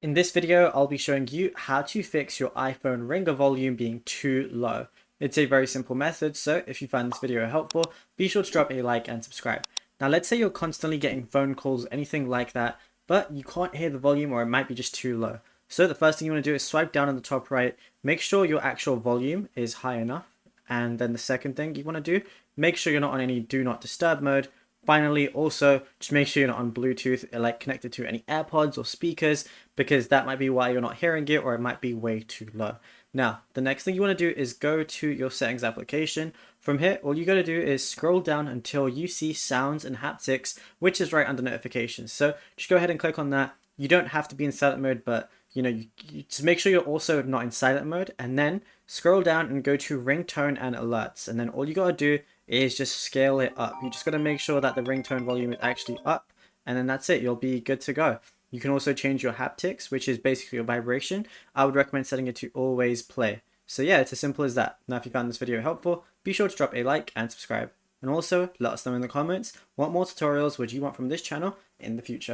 In this video, I'll be showing you how to fix your iPhone ringer volume being too low. It's a very simple method, so if you find this video helpful, be sure to drop a like and subscribe. Now, let's say you're constantly getting phone calls, anything like that, but you can't hear the volume or it might be just too low. So the first thing you want to do is swipe down on the top right, make sure your actual volume is high enough. And then the second thing you want to do, make sure you're not on any do not disturb mode. Finally, also, just make sure you're not on Bluetooth, like connected to any AirPods or speakers, because that might be why you're not hearing it or it might be way too low. Now, the next thing you want to do is go to your settings application. From here, all you got to do is scroll down until you see sounds and haptics, which is right under notifications. So just go ahead and click on that. You don't have to be in silent mode, but you just make sure you're also not in silent mode, and then scroll down and go to ringtone and alerts. And then all you got to do is just scale it up. You just got to make sure that the ringtone volume is actually up, and then that's it. You'll be good to go. You can also change your haptics, which is basically your vibration. I would recommend setting it to always play. So yeah, it's as simple as that. Now, if you found this video helpful, be sure to drop a like and subscribe. And also, let us know in the comments what more tutorials would you want from this channel in the future.